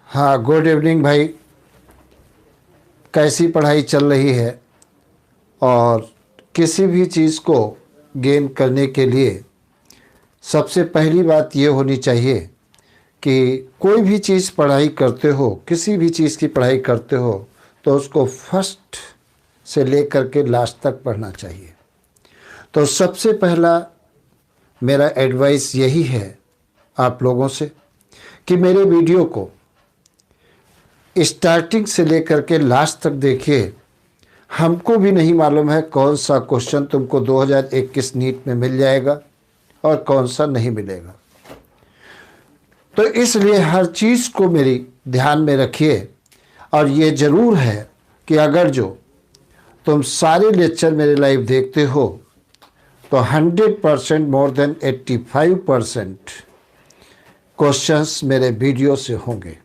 हाँ, good evening भाई। कैसी पढ़ाई चल रही है? और किसी भी चीज़ को गेन करने के लिए सबसे पहली बात ये होनी चाहिए कि कोई भी चीज़ पढ़ाई करते हो, किसी भी चीज़ की पढ़ाई करते हो तो उसको फर्स्ट से लेकर के लास्ट तक पढ़ना चाहिए। तो सबसे पहला मेरा एडवाइस यही है आप लोगों से कि मेरे वीडियो को स्टार्टिंग से लेकर के लास्ट तक देखिए। हमको भी नहीं मालूम है कौन सा क्वेश्चन तुमको 2021 नीट में मिल जाएगा और कौन सा नहीं मिलेगा। तो इसलिए हर चीज़ को मेरी ध्यान में रखिए। और ये ज़रूर है कि अगर जो तुम सारे लेक्चर मेरे लाइव देखते हो तो 100% मोर देन 85% क्वेश्चंस मेरे वीडियो से होंगे।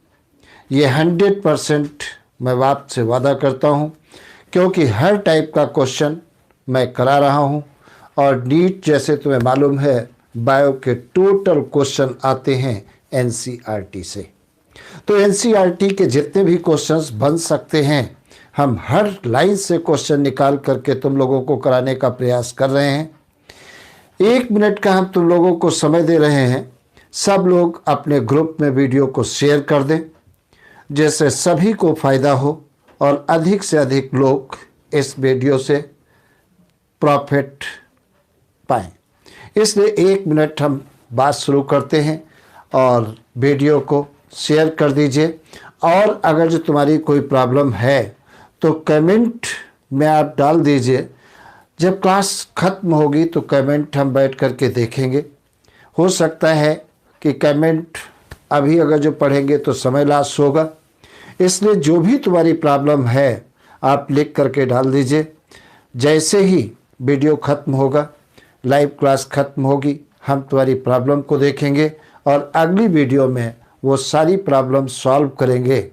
ये 100% मैं आपसे वादा करता हूँ, क्योंकि हर टाइप का क्वेश्चन मैं करा रहा हूँ। और नीट जैसे तुम्हें मालूम है बायो के टोटल क्वेश्चन आते हैं एनसीईआरटी से। तो एनसीईआरटी के जितने भी क्वेश्चंस बन सकते हैं हम हर लाइन से क्वेश्चन निकाल करके तुम लोगों को कराने का प्रयास कर रहे हैं। 1 मिनट का हम तुम लोगों को समय दे रहे हैं। सब लोग अपने ग्रुप में वीडियो को शेयर कर दें, जैसे सभी को फ़ायदा हो और अधिक से अधिक लोग इस वीडियो से प्रॉफिट पाएँ। इसलिए 1 मिनट हम बात शुरू करते हैं और वीडियो को शेयर कर दीजिए। और अगर जो तुम्हारी कोई प्रॉब्लम है तो कमेंट में आप डाल दीजिए। जब क्लास ख़त्म होगी तो कमेंट हम बैठ करके देखेंगे। हो सकता है कि कमेंट अभी अगर जो पढ़ेंगे तो समय लॉस होगा, इसलिए जो भी तुम्हारी प्रॉब्लम है आप लिख करके डाल दीजिए। जैसे ही वीडियो ख़त्म होगा, लाइव क्लास ख़त्म होगी, हम तुम्हारी प्रॉब्लम को देखेंगे और अगली वीडियो में वो सारी प्रॉब्लम सॉल्व करेंगे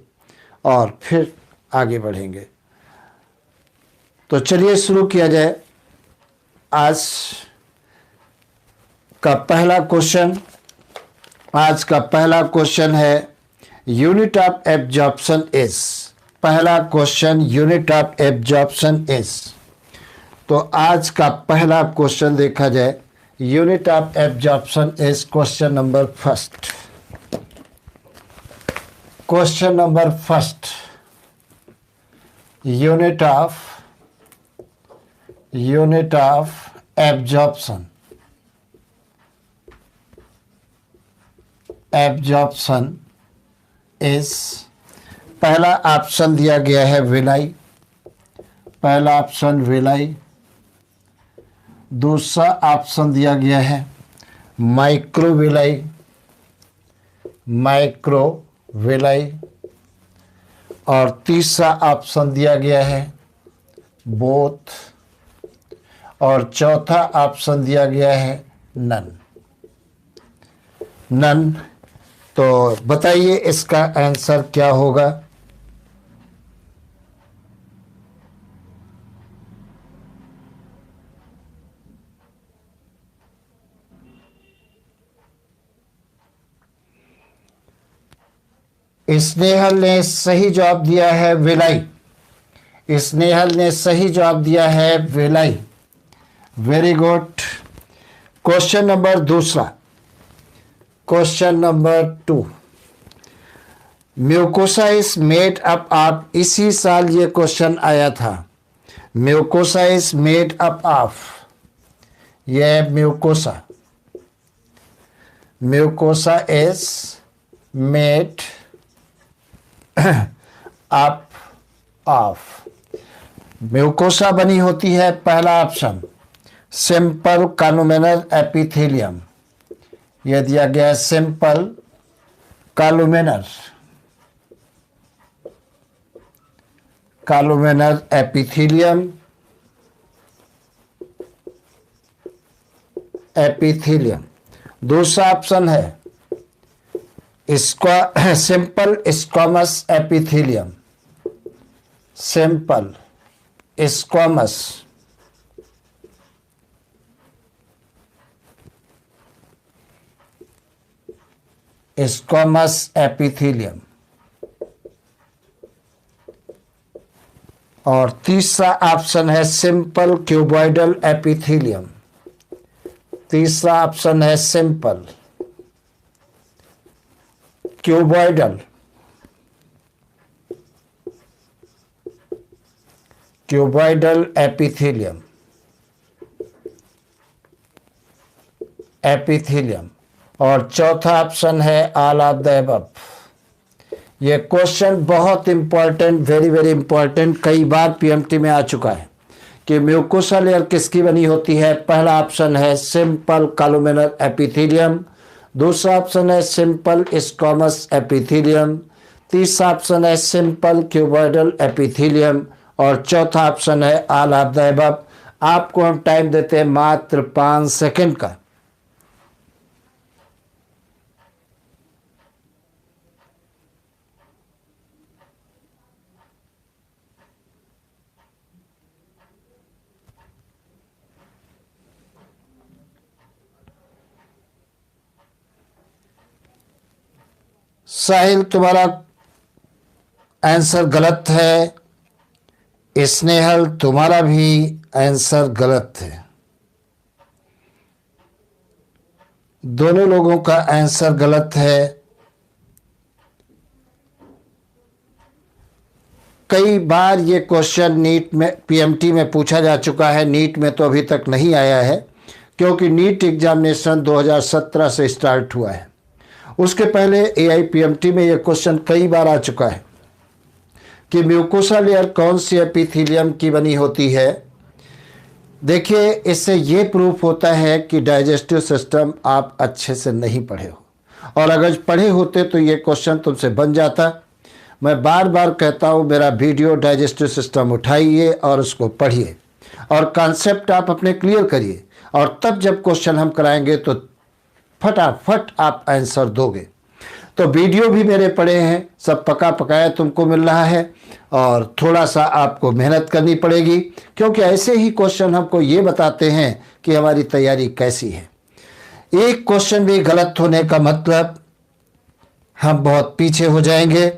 और फिर आगे बढ़ेंगे। तो चलिए शुरू किया जाए। आज का पहला क्वेश्चन है यूनिट ऑफ एब्जॉर्प्शन इज। पहला question unit of absorption is. तो आज का पहला क्वेश्चन देखा जाए, unit of absorption is question number first. Question number first, unit of absorption is. पहला ऑप्शन दिया गया है विलाई। पहला ऑप्शन विलाई। दूसरा ऑप्शन दिया गया है माइक्रोविलाई। और तीसरा ऑप्शन दिया गया है बोथ। और चौथा ऑप्शन दिया गया है नन। तो बताइए इसका आंसर क्या होगा? स्नेहल ने सही जवाब दिया है विलाई। स्नेहल ने सही जवाब दिया है विलाई। Very good. क्वेश्चन नंबर दूसरा, question number 2, mucosa is made up of. इसी साल ये क्वेश्चन आया था। Mucosa is made up of. ये mucosa is made up of. Mucosa बनी होती है, पहला ऑप्शन सिंपल कॉलुमेनर एपिथेलियम। यह दिया गया है सिंपल कॉलुमेनर एपिथेलियम। दूसरा ऑप्शन है simple squamous epithelium. Simple squamous epithelium. और तीसरा ऑप्शन है सिंपल क्यूबॉइडल एपिथेलियम। तीसरा ऑप्शन है सिंपल क्यूबॉइडल एपिथेलियम। और चौथा ऑप्शन है ऑल ऑफ द अबव। ये क्वेश्चन बहुत इंपॉर्टेंट, वेरी वेरी इंपॉर्टेंट, कई बार पीएमटी में आ चुका है कि म्यूकोसा लेयर किसकी बनी होती है। पहला ऑप्शन है सिंपल कॉलुमेनर एपिथेलियम, दूसरा ऑप्शन है सिंपल स्क्वामस एपिथेलियम, तीसरा ऑप्शन है सिंपल क्यूबॉइडल एपिथेलियम और चौथा ऑप्शन है ऑल ऑफ द अबव। आपको हम टाइम देते हैं मात्र 5 सेकंड का। साहिल, तुम्हारा आंसर गलत है। स्नेहल, तुम्हारा भी आंसर गलत है। दोनों लोगों का आंसर गलत है। कई बार ये क्वेश्चन नीट में, पीएमटी में पूछा जा चुका है। नीट में तो अभी तक नहीं आया है क्योंकि नीट एग्जामिनेशन 2017 से स्टार्ट हुआ है। उसके पहले एआईपीएमटी में यह क्वेश्चन कई बार आ चुका है कि म्यूकोसा लेयर कौन सी एपिथेलियम की बनी होती है। देखिए, इससे ये प्रूफ होता है कि डाइजेस्टिव सिस्टम आप अच्छे से नहीं पढ़े हो, और अगर पढ़े होते तो ये क्वेश्चन तुमसे बन जाता। मैं बार बार कहता हूँ, मेरा वीडियो डाइजेस्टिव सिस्टम उठाइए और उसको पढ़िए और कॉन्सेप्ट आप अपने क्लियर करिए, और तब जब क्वेश्चन हम कराएंगे तो फटाफट आप आंसर दोगे। तो वीडियो भी मेरे पड़े हैं, सब पका पकाया तुमको मिल रहा है, और थोड़ा सा आपको मेहनत करनी पड़ेगी क्योंकि ऐसे ही क्वेश्चन हमको ये बताते हैं कि हमारी तैयारी कैसी है। एक क्वेश्चन भी गलत होने का मतलब हम बहुत पीछे हो जाएंगे।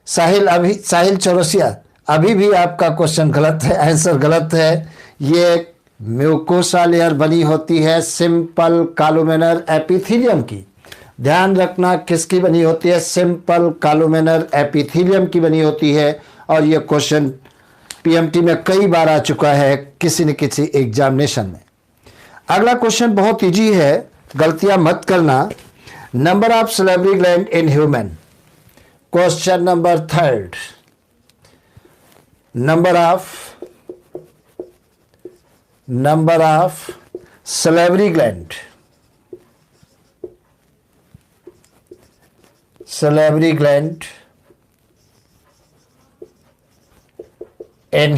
साहिल चौरसिया, अभी भी आपका क्वेश्चन गलत है, आंसर गलत है। ये म्यूकोसा लेयर बनी होती है सिंपल कॉलुमेनर एपिथेलियम की। ध्यान रखना, किसकी बनी होती है? सिंपल कॉलुमेनर एपिथेलियम की बनी होती है। और यह क्वेश्चन पीएमटी में कई बार आ चुका है किसी न किसी एग्जामिनेशन में। अगला क्वेश्चन बहुत इजी है, गलतियां मत करना। Number of salivary gland in human. Question number 3, number of salivary gland in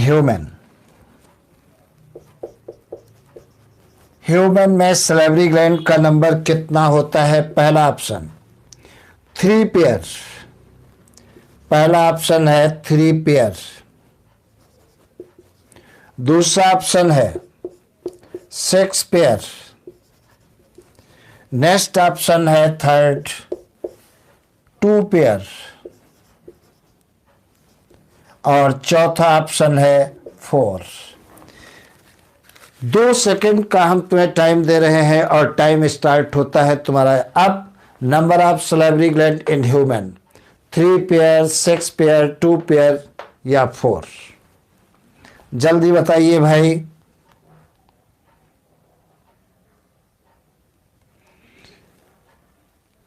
human में सैलिवरी ग्लैंड का नंबर कितना होता है? पहला ऑप्शन 3 पेयर। पहला ऑप्शन है 3 पेयर। दूसरा ऑप्शन है 6 पेयर। नेक्स्ट ऑप्शन है थर्ड 2 पेयर। और चौथा ऑप्शन है 4। 2 सेकंड का हम तुम्हें टाइम दे रहे हैं और टाइम स्टार्ट होता है तुम्हारा अब। Number of salivary gland in human, 3 pair, 6 pair, 2 pair या 4? जल्दी बताइए भाई।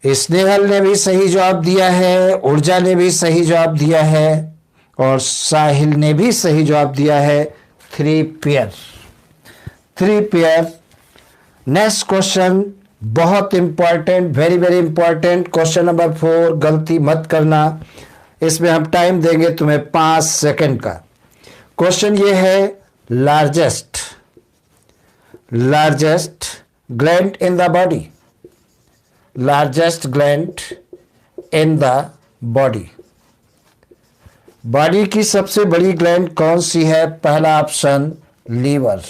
स्नेहल ने भी सही जवाब दिया है, ऊर्जा ने भी सही जवाब दिया है और साहिल ने भी सही जवाब दिया है 3 पेयर। 3 पेयर। नेक्स्ट क्वेश्चन बहुत important, very very important. Question number 4, गलती मत करना। इसमें हम टाइम देंगे तुम्हें 5 सेकंड का। क्वेश्चन ये है, largest gland in the body. Largest gland in the body. Body की सबसे बड़ी ग्लैंड कौन सी है? पहला ऑप्शन लीवर।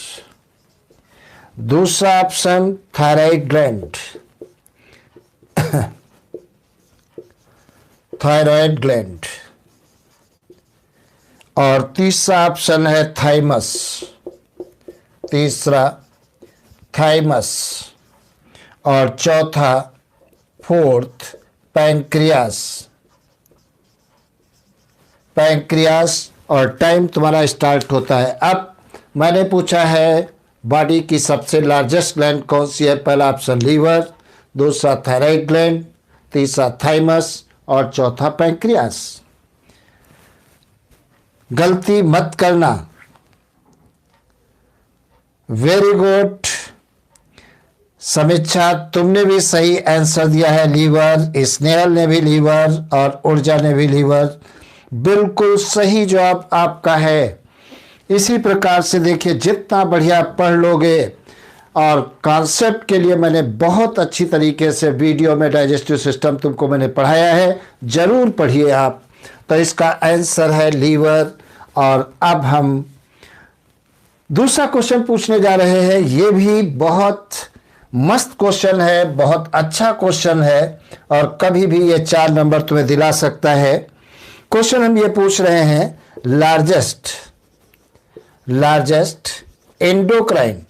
दूसरा option thyroid gland. Thyroid gland. और तीसरा ऑप्शन है थाइमस, तीसरा थाइमस, और चौथा फोर्थ पैंक्रियास, पैंक्रियास। और टाइम तुम्हारा स्टार्ट होता है। अब मैंने पूछा है बॉडी की सबसे लार्जेस्ट ग्लैंड कौन सी है? पहला ऑप्शन लीवर, दूसरा थायराइड ग्लैंड, तीसरा थाइमस और चौथा पैंक्रियास। गलती मत करना। वेरी गुड समीक्षा, तुमने भी सही आंसर दिया है, लीवर। स्नेहल ने भी लीवर और ऊर्जा ने भी लीवर। बिल्कुल सही जवाब आपका है। इसी प्रकार से देखिए, जितना बढ़िया पढ़ लोगे, और कॉन्सेप्ट के लिए मैंने बहुत अच्छी तरीके से वीडियो में डाइजेस्टिव सिस्टम तुमको मैंने पढ़ाया है, जरूर पढ़िए आप। तो इसका आंसर है लीवर। और अब हम दूसरा क्वेश्चन पूछने जा रहे हैं। ये भी बहुत मस्त क्वेश्चन है, बहुत अच्छा क्वेश्चन है, और कभी भी ये 4 नंबर तुम्हें दिला सकता है। क्वेश्चन हम ये पूछ रहे हैं, largest endocrine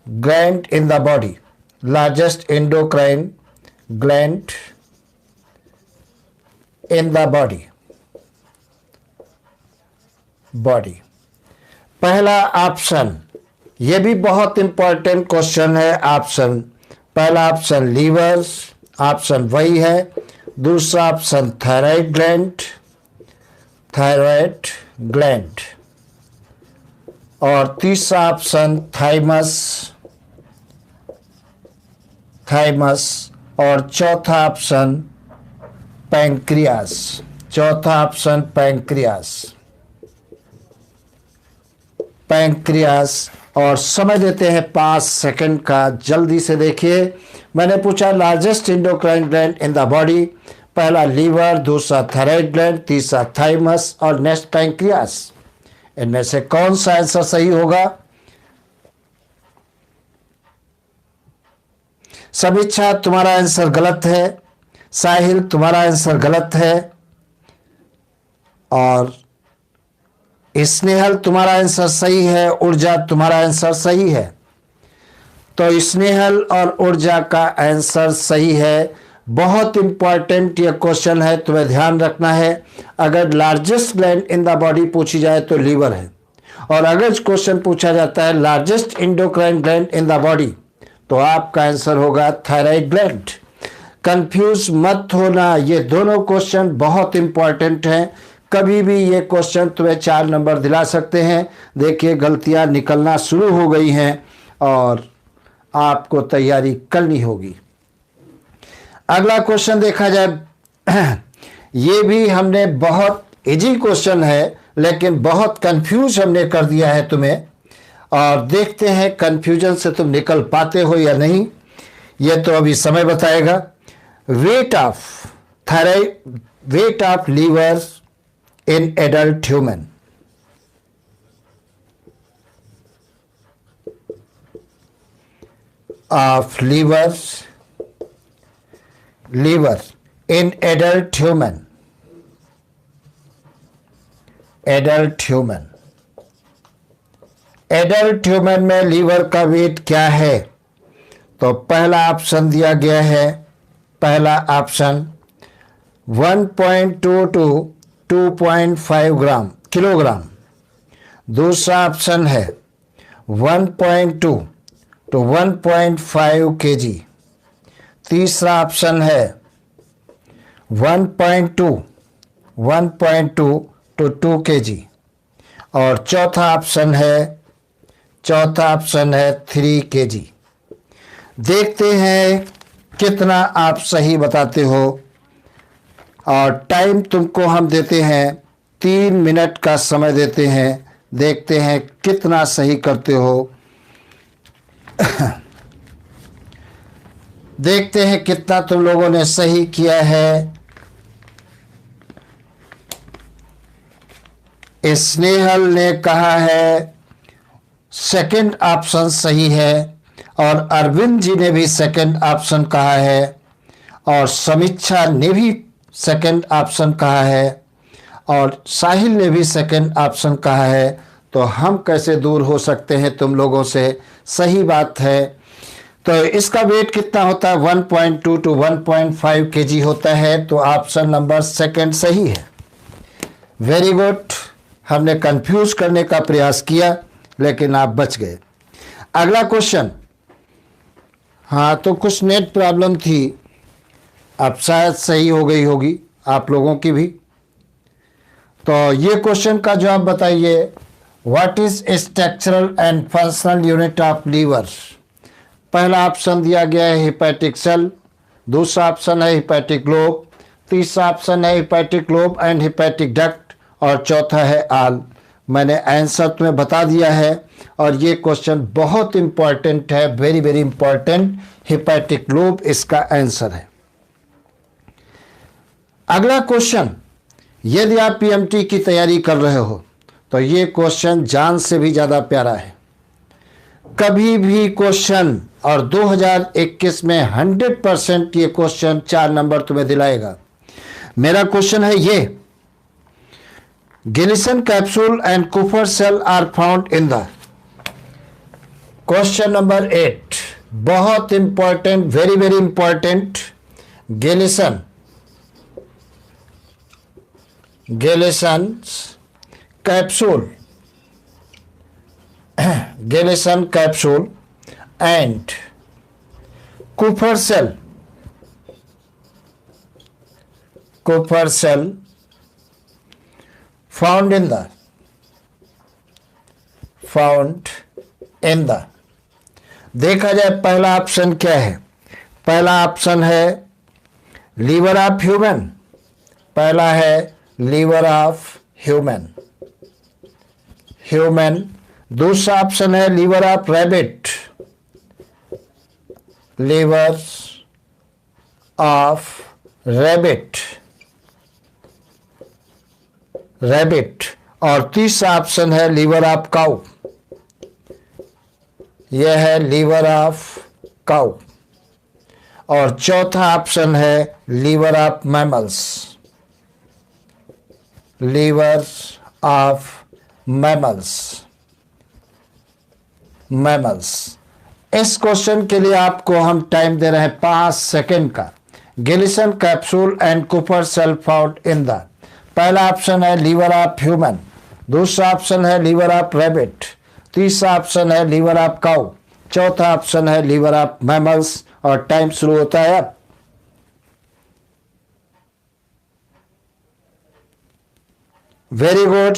gland in the body, largest endocrine gland in the body. पहला ऑप्शन, ये भी बहुत इंपॉर्टेंट क्वेश्चन है। ऑप्शन पहला ऑप्शन लीवर, ऑप्शन वही है। दूसरा ऑप्शन थायराइड ग्लैंड, और तीसरा ऑप्शन थाइमस, और चौथा ऑप्शन पैंक्रियास, पैंक्रियास। और समय देते हैं 5 सेकंड का, जल्दी से देखिए। मैंने पूछा largest endocrine gland in the body, पहला लीवर, दूसरा थायराइड ग्लैंड, तीसरा थाइमस और नेक्स्ट पैंक्रियास। इनमें से कौन सा आंसर सही होगा? समीक्षा, तुम्हारा आंसर गलत है। साहिल, तुम्हारा आंसर गलत है। और स्नेहल, तुम्हारा आंसर सही है। ऊर्जा, तुम्हारा आंसर सही है। तो स्नेहल और ऊर्जा का आंसर सही है। बहुत इंपॉर्टेंट ये क्वेश्चन है, तुम्हें ध्यान रखना है। अगर largest gland in the body पूछी जाए तो लीवर है, और अगर क्वेश्चन पूछा जाता है largest endocrine gland in the body, तो आपका आंसर होगा थायराइड ग्लैंड। कंफ्यूज मत होना, ये दोनों क्वेश्चन बहुत इंपॉर्टेंट हैं। कभी भी ये क्वेश्चन तुम्हें 4 नंबर दिला सकते हैं। देखिए, गलतियां निकलना शुरू हो गई हैं और आपको तैयारी करनी होगी। अगला क्वेश्चन देखा जाए, ये भी हमने बहुत इजी क्वेश्चन है, लेकिन बहुत कंफ्यूज हमने कर दिया है तुम्हें, और देखते हैं कंफ्यूजन से तुम निकल पाते हो या नहीं, ये तो अभी समय बताएगा। Weight of liver in adult human. Of liver in adult human में लीवर का वेट क्या है? तो पहला ऑप्शन दिया गया है, पहला ऑप्शन 1.2 to 2.5 किलोग्राम। दूसरा ऑप्शन है 1.2 to 1.5 kg। तीसरा ऑप्शन है 1.2 to 2 kg। और चौथा ऑप्शन है 3 kg। देखते हैं कितना आप सही बताते हो, और टाइम तुमको हम देते हैं 3 मिनट का समय देते हैं। देखते हैं कितना सही करते हो। देखते हैं कितना तुम लोगों ने सही किया है। स्नेहल ने कहा है सेकंड ऑप्शन सही है, और अरविंद जी ने भी सेकंड ऑप्शन कहा है, और समीक्षा ने भी सेकंड ऑप्शन कहा है, और साहिल ने भी सेकंड ऑप्शन कहा है, तो हम कैसे दूर हो सकते हैं तुम लोगों से। सही बात है। तो इसका वेट कितना होता है, 1.2 to 1.5 kg होता है। तो ऑप्शन नंबर सेकंड सही है। Very good. हमने कंफ्यूज करने का प्रयास किया लेकिन आप बच गए। अगला क्वेश्चन, हाँ तो कुछ नेट प्रॉब्लम थी, अब शायद सही हो गई होगी आप लोगों की भी। तो ये क्वेश्चन का जवाब बताइए। What is structural and functional unit of liver. पहला ऑप्शन दिया गया है हिपैटिक सेल, दूसरा ऑप्शन है हिपैटिक ग्लोब, तीसरा ऑप्शन है hepatic globe and hepatic duct, और चौथा है आल। मैंने आंसर तुम्हें बता दिया है और ये क्वेश्चन बहुत इंपॉर्टेंट है, very very important. Hepatic globe इसका आंसर है। अगला क्वेश्चन, यदि आप पीएमटी की तैयारी कर रहे हो तो ये क्वेश्चन जान से भी ज़्यादा प्यारा है। कभी भी क्वेश्चन, और 2021 में 100% ये क्वेश्चन 4 नंबर तुम्हें दिलाएगा। मेरा क्वेश्चन है ये, Glisson capsule and Kupffer cell are found in the. Question number 8 बहुत important, very very important. Glisson capsule Gillison capsule and Cooper cell found in the देखा जाए पहला ऑप्शन क्या है। पहला ऑप्शन है लीवर ऑफ ह्यूमन, पहला है लीवर ऑफ ह्यूमन। दूसरा ऑप्शन है liver of rabbit, liver of rabbit, और तीसरा ऑप्शन है लीवर ऑफ काऊ, यह है लीवर ऑफ काऊ, और चौथा ऑप्शन है liver of mammals, liver of mammals. इस क्वेश्चन के लिए आपको हम टाइम दे रहे हैं 5 सेकंड का। Glisson capsule and Kupffer cell found in the, पहला ऑप्शन है लीवर ऑफ ह्यूमन, दूसरा ऑप्शन है लीवर ऑफ रैबिट, तीसरा ऑप्शन है लीवर ऑफ काऊ, चौथा ऑप्शन है लीवर ऑफ मैमल्स, और टाइम शुरू होता है अब। Very good.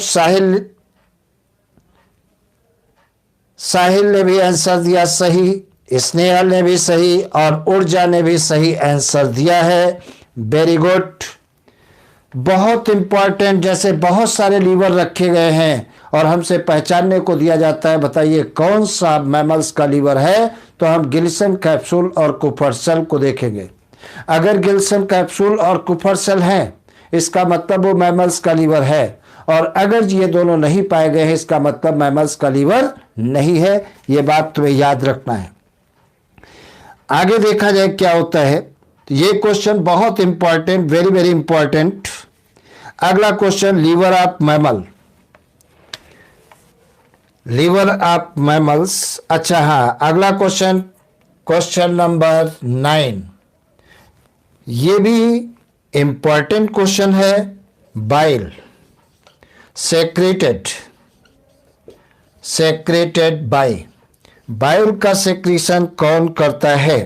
साहिल ने भी आंसर दिया सही, स्नेहल ने भी सही, और ऊर्जा ने भी सही आंसर दिया है। Very good. बहुत इंपॉर्टेंट, जैसे बहुत सारे लीवर रखे गए हैं और हमसे पहचानने को दिया जाता है बताइए कौन सा मैमल्स का लीवर है, तो हम गिलिसन कैप्सूल और कुफर सेल को देखेंगे। अगर गिलिसन कैप्सूल और कुफर सेल हैं इसका मतलब वो मैमल्स का लीवर है, और अगर ये दोनों नहीं पाए गए हैं इसका मतलब मैमल्स का लीवर नहीं है। ये बात तुम्हें याद रखना है। आगे देखा जाए क्या होता है। तो ये क्वेश्चन बहुत इंपॉर्टेंट, वेरी वेरी इंपॉर्टेंट। अगला क्वेश्चन, लीवर ऑफ मैमल्स। अच्छा हाँ, अगला क्वेश्चन नंबर 9, ये भी इंपॉर्टेंट क्वेश्चन है। बाइल सेक्रेटेड बाइल का सेक्रीशन कौन करता है।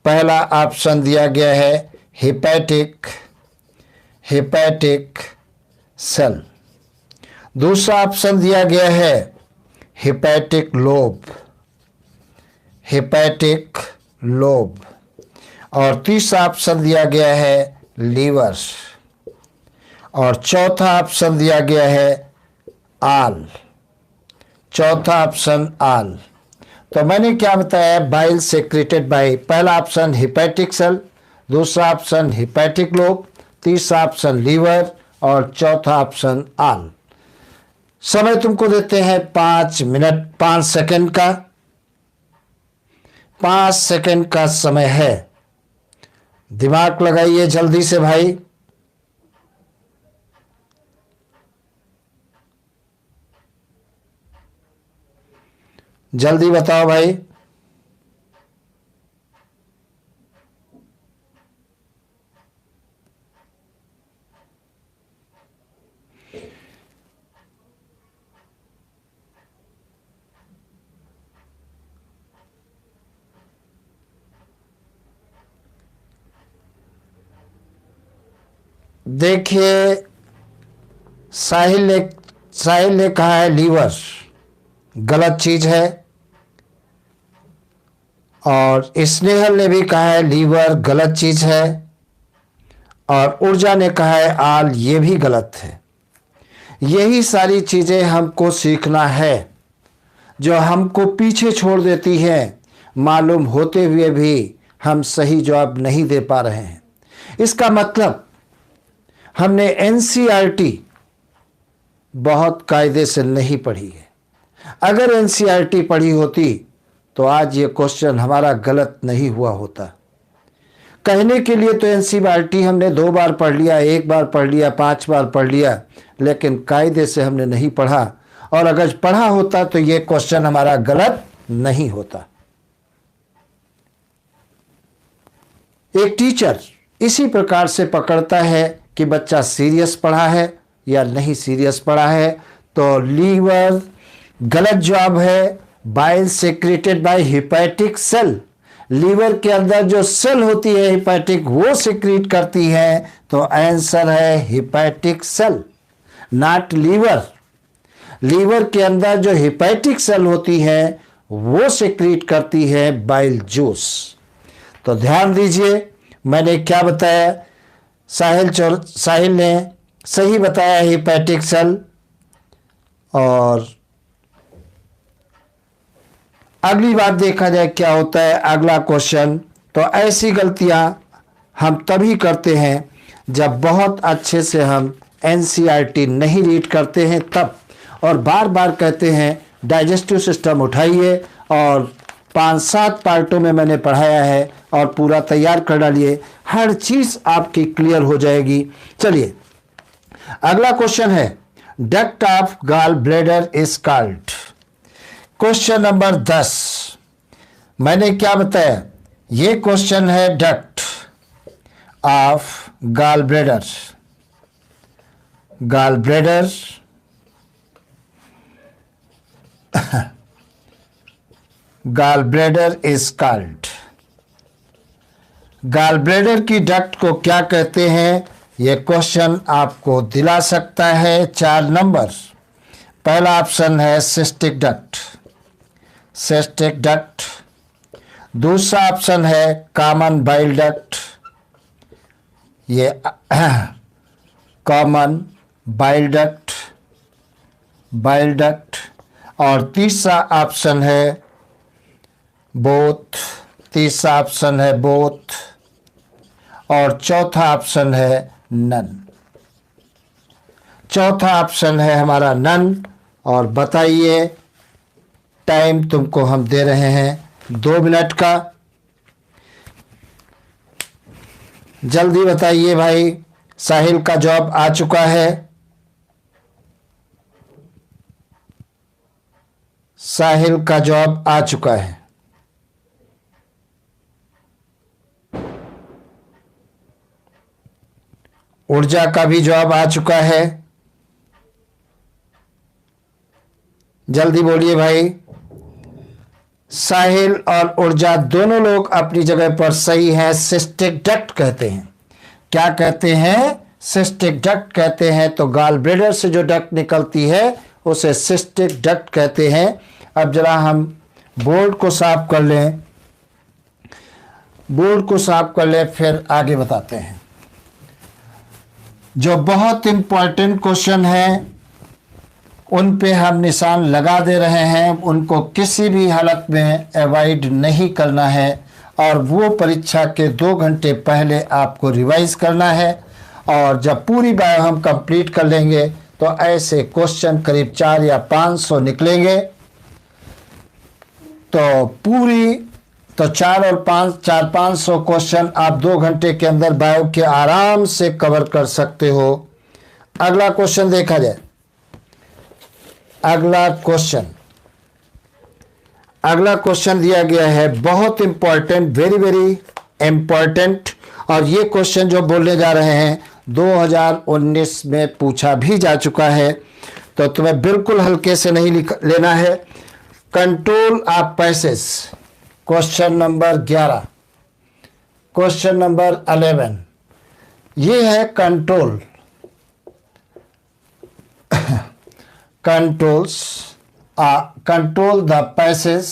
पहला ऑप्शन दिया गया है हिपैटिक सेल, दूसरा ऑप्शन दिया गया है हिपैटिक लोब, और तीसरा ऑप्शन दिया गया है लीवर, और चौथा ऑप्शन दिया गया है आल। तो मैंने क्या बताया, बाइल सेक्रेटेड बाय, पहला ऑप्शन हिपैटिक सेल, दूसरा ऑप्शन हिपैटिक लोब, तीसरा ऑप्शन लीवर, और चौथा ऑप्शन आल। समय तुमको देते हैं 5 मिनट 5 सेकंड का। 5 सेकंड का समय है, दिमाग लगाइए जल्दी से भाई। जल्दी बताओ भाई। देखिए, साहिल ने कहा है लीवर, गलत चीज है। और स्नेहल ने भी कहा है लीवर, गलत चीज है। और ऊर्जा ने कहा है आल, ये भी गलत है। यही सारी चीजें हमको सीखना है जो हमको पीछे छोड़ देती हैं, मालूम होते हुए भी हम सही जवाब नहीं दे पा रहे हैं। इसका मतलब हमने एनसीईआरटी बहुत कायदे से नहीं पढ़ी है। अगर एनसीईआरटी पढ़ी होती तो आज ये क्वेश्चन हमारा गलत नहीं हुआ होता। कहने के लिए तो एनसीईआरटी हमने 2 बार पढ़ लिया, 1 बार पढ़ लिया, 5 बार पढ़ लिया, लेकिन कायदे से हमने नहीं पढ़ा। और अगर पढ़ा होता तो ये क्वेश्चन हमारा गलत नहीं होता। एक टीचर इसी प्रकार से पकड़ता है कि बच्चा सीरियस पढ़ा है या नहीं सीरियस पढ़ा है। तो लीवर गलत जवाब है। Bile secreted by hepatic cell, liver के अंदर जो सेल होती है हिपैटिक, वो सिक्रीट करती है। तो आंसर है hepatic cell, not liver. Liver के अंदर जो हिपैटिक सेल होती है वो सिक्रीट करती है बाइल जूस। तो ध्यान दीजिए, मैंने क्या बताया। साहिल ने सही बताया हिपैटिक सेल। और अगली बात देखा जाए क्या होता है, अगला क्वेश्चन। तो ऐसी गलतियां हम तभी करते हैं जब बहुत अच्छे से हम एनसीईआरटी नहीं रीड करते हैं तब, और बार बार कहते हैं डाइजेस्टिव सिस्टम उठाइए। और 5-7 पार्टों में मैंने पढ़ाया है और पूरा तैयार कर डालिए, हर चीज आपकी क्लियर हो जाएगी। चलिए अगला क्वेश्चन है, duct of gall bladder is called. Question number 10। मैंने क्या बताया, ये क्वेश्चन है duct of gall bladder. Gall bladder gall bladder is called. Gall bladder की डक्ट को क्या कहते हैं, यह क्वेश्चन आपको दिला सकता है 4 नंबर। पहला ऑप्शन है सिस्टिक डक्ट, सिस्टिक डक्ट। दूसरा ऑप्शन है कॉमन बाइल डक्ट, ये common bile duct, bile duct. और तीसरा ऑप्शन है बोथ, तीसरा ऑप्शन है बोथ। और चौथा ऑप्शन है नन, चौथा ऑप्शन है हमारा नन। और बताइए, टाइम तुमको हम दे रहे हैं 2 मिनट का, जल्दी बताइए भाई। साहिल का जवाब आ चुका है, साहिल का जवाब आ चुका है। ऊर्जा का भी जवाब आ चुका है, जल्दी बोलिए भाई। साहिल और ऊर्जा दोनों लोग अपनी जगह पर सही हैं। सिस्टिक डक्ट कहते हैं, क्या कहते हैं, सिस्टिक डक्ट कहते हैं। तो गॉल ब्लैडर से जो डक्ट निकलती है उसे सिस्टिक डक्ट कहते हैं। अब जरा हम बोर्ड को साफ कर लें, बोर्ड को साफ कर लें, फिर आगे बताते हैं। जो बहुत इंपॉर्टेंट क्वेश्चन है उन पे हम निशान लगा दे रहे हैं, उनको किसी भी हालत में अवॉइड नहीं करना है। और वो परीक्षा के 2 घंटे पहले आपको रिवाइज करना है। और जब पूरी बार हम कंप्लीट कर लेंगे तो ऐसे क्वेश्चन करीब 4 या 500 निकलेंगे। तो पूरी तो 400-500 क्वेश्चन आप 2 घंटे के अंदर बायो के आराम से कवर कर सकते हो। अगला क्वेश्चन देखा जाए। अगला क्वेश्चन, अगला क्वेश्चन दिया गया है, बहुत इंपॉर्टेंट, वेरी वेरी इंपॉर्टेंट, और ये क्वेश्चन जो बोलने जा रहे हैं 2019 में पूछा भी जा चुका है, तो तुम्हें बिल्कुल हल्के से नहीं लेना है। Control of passage, question number 11, question number 11, ये है control, control the passage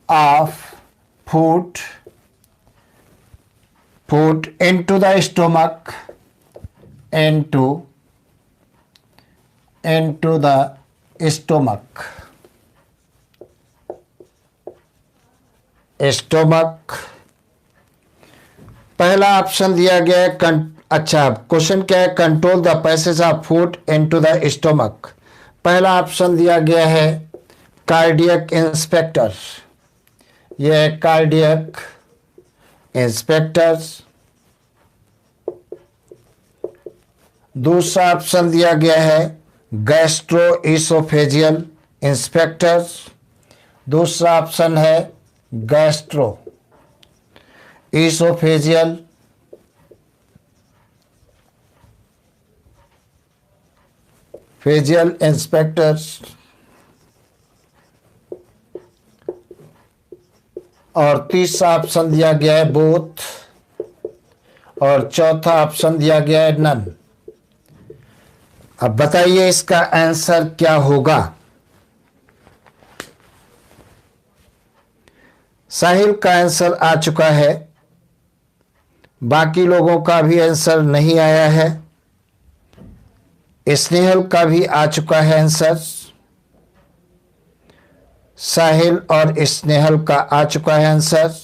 of food into the stomach, into the stomach, पहला ऑप्शन दिया गया है। अच्छा, क्वेश्चन क्या है? Control the passage of food into the stomach. पहला ऑप्शन दिया गया है कार्डियक इंस्पेक्टर, यह है कार्डियक इंस्पेक्टर। दूसरा ऑप्शन दिया गया है गैस्ट्रोइसोफेजियल इंस्पेक्टर, दूसरा ऑप्शन है गैस्ट्रोइसोफेजियल इंस्पेक्टर, और तीसरा ऑप्शन दिया गया है बोथ, और चौथा ऑप्शन दिया गया है नन। अब बताइए इसका आंसर क्या होगा? साहिल का आंसर आ चुका है, बाकी लोगों का भी आंसर नहीं आया है। स्नेहल का भी आ चुका है आंसर, साहिल और स्नेहल का आ चुका है आंसर,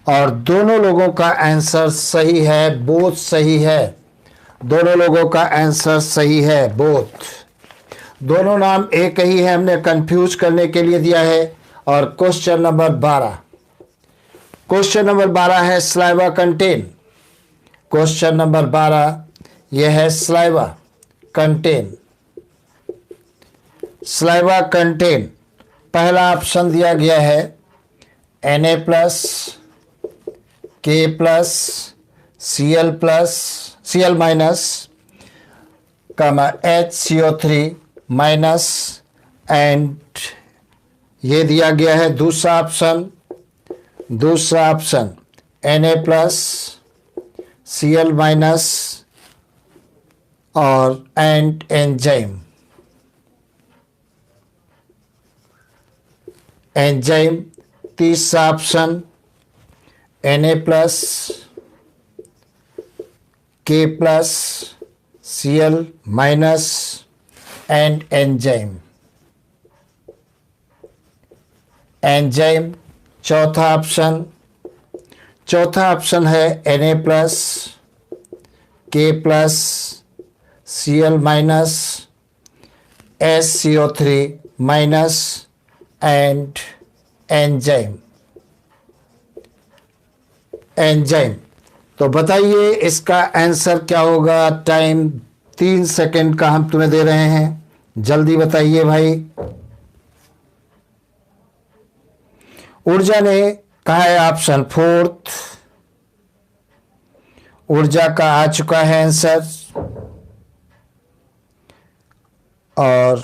और दोनों लोगों का आंसर सही है, बोथ सही है। दोनों लोगों का आंसर सही है, बोथ। दोनों नाम एक ही है, हमने कंफ्यूज करने के लिए दिया है। और क्वेश्चन नंबर 12, क्वेश्चन नंबर 12 है स्लाइवा कंटेन। क्वेश्चन नंबर 12 यह है स्लाइवा कंटेन। स्लाइवा कंटेन, पहला ऑप्शन दिया गया है Na plus, K plus, Cl minus, HCO3 minus, and ये दिया गया है दूसरा option Na plus, Cl minus और एंड एंजाइम। तीसरा option Na plus, K plus, Cl minus and enzyme. चौथा ऑप्शन है Na plus, K plus, Cl minus, HCO3 minus and enzyme. तो बताइए इसका आंसर क्या होगा? टाइम 3 सेकंड का हम तुम्हें दे रहे हैं, जल्दी बताइए भाई। ऊर्जा ने कहा है ऑप्शन 4, ऊर्जा का आ चुका है आंसर, और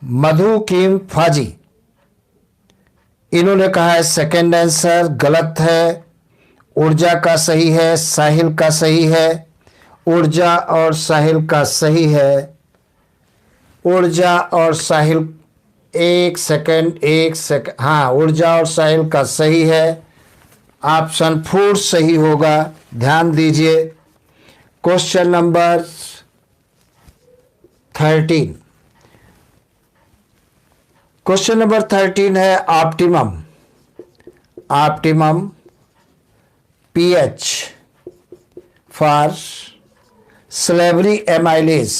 मधु कीम फाजी, इन्होंने कहा है सेकंड आंसर। गलत है, ऊर्जा का सही है, साहिल का सही है। ऊर्जा और साहिल का सही है, ऊर्जा और साहिल, एक सेकंड, हाँ, ऊर्जा और साहिल का सही है। ऑप्शन 4 सही होगा, ध्यान दीजिए। क्वेश्चन नंबर 13, क्वेश्चन नंबर 13 है optimum pH for salivary amylase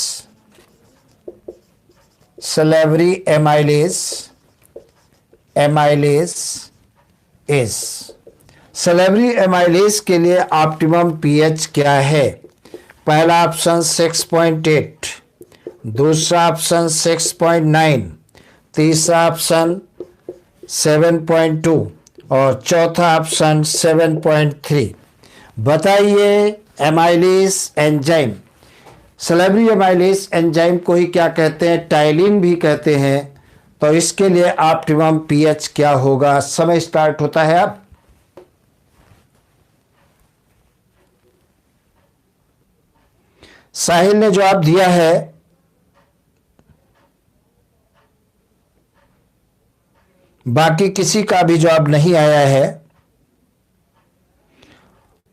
is salivary amylase के लिए ऑप्टिमम pH क्या है? पहला ऑप्शन 6.8, दूसरा ऑप्शन 6.9, तीसरा ऑप्शन 7.2 और चौथा ऑप्शन 7.3। बताइए amylase enzyme, salivary amylase enzyme को ही क्या कहते हैं? टाइलिन भी कहते हैं। तो इसके लिए ऑप्टिमम पीएच क्या होगा? समय स्टार्ट होता है अब। साहिल ने जवाब दिया है, बाकी किसी का भी जवाब नहीं आया है।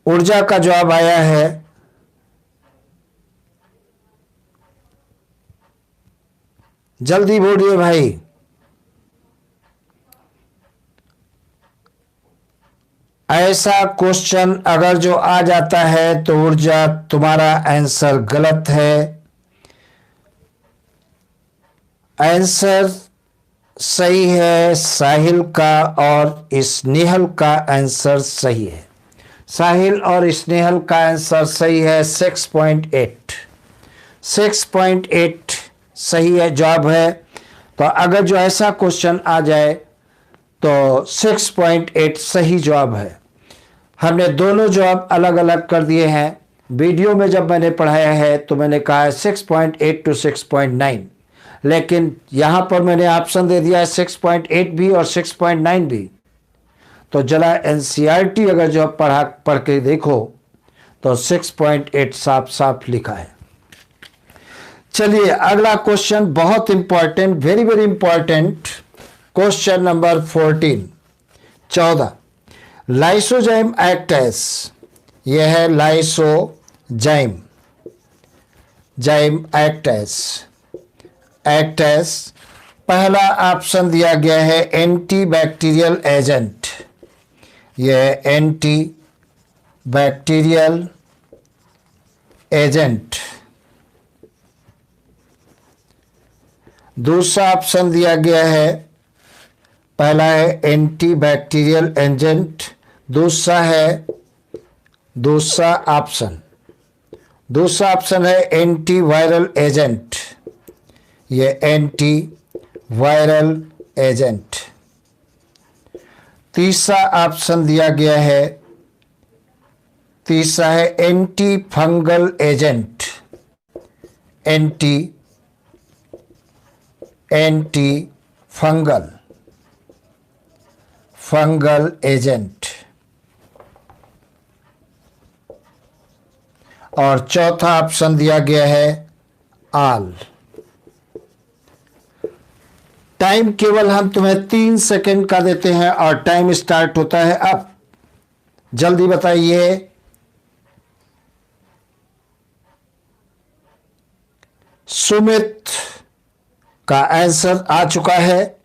ऊर्जा का जवाब आया है। जल्दी बोलिए भाई। ऐसा क्वेश्चन अगर जो आ जाता है तो ऊर्जा तुम्हारा आंसर गलत है। आंसर सही है साहिल का और स्नेहल का आंसर सही है। साहिल और स्नेहल का आंसर सही है। 6.8 सही है जवाब है। तो अगर जो ऐसा क्वेश्चन आ जाए तो 6.8 सही जवाब है। हमने दोनों जवाब अलग अलग कर दिए हैं। वीडियो में जब मैंने पढ़ाया है तो मैंने कहा है 6.8 टू 6.9, लेकिन यहाँ पर मैंने ऑप्शन दे दिया है 6.8 भी और 6.9 भी। तो जरा एनसीईआरटी अगर जो पढ़ के देखो तो 6.8 साफ साफ लिखा है। चलिए अगला क्वेश्चन बहुत important, very very important. Question number 14 lysozyme act as, यह है लाइसोजाइम एक्ट एज। पहला ऑप्शन दिया गया है एंटी बैक्टीरियल एजेंट, यह एंटी बैक्टीरियल एजेंट। दूसरा ऑप्शन दिया गया है, पहला है एंटी बैक्टीरियल एजेंट, दूसरा ऑप्शन है एंटी वायरल एजेंट, ये एंटी वायरल एजेंट। तीसरा ऑप्शन दिया गया है, तीसरा है anti fungal agent, anti fungal agent. और चौथा ऑप्शन दिया गया है आल। टाइम केवल हम तुम्हें 3 सेकंड का देते हैं और टाइम स्टार्ट होता है अब। जल्दी बताइए। सुमित का आंसर आ चुका है,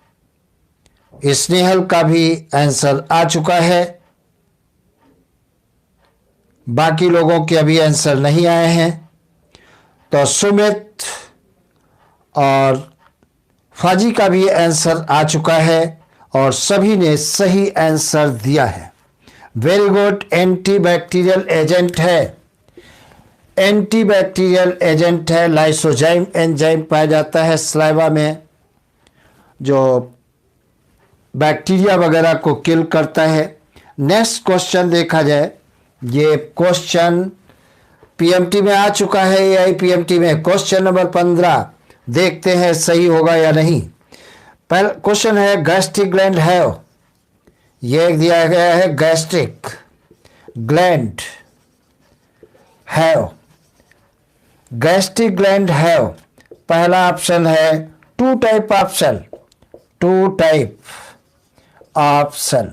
स्नेहल का भी आंसर आ चुका है, बाकी लोगों के अभी आंसर नहीं आए हैं। तो सुमित और फाजी का भी आंसर आ चुका है और सभी ने सही आंसर दिया है। Very good. Anti bacterial agent है, एंटी बैक्टीरियल एजेंट है। लाइसोजाइम एंजाइम पाया जाता है सलाइवा में, जो बैक्टीरिया वगैरह को किल करता है। नेक्स्ट क्वेश्चन देखा जाए, ये क्वेश्चन पीएमटी में आ चुका है, एआईपीएमटी में। क्वेश्चन नंबर 15 देखते हैं सही होगा या नहीं। पहला क्वेश्चन है गैस्ट्रिक ग्लैंड है, ये दिया गया है गैस्ट्रिक ग्लैंड है, गैस्ट्रिक ग्लैंड है। पहला ऑप्शन है 2 type of cell, 2 type of cell.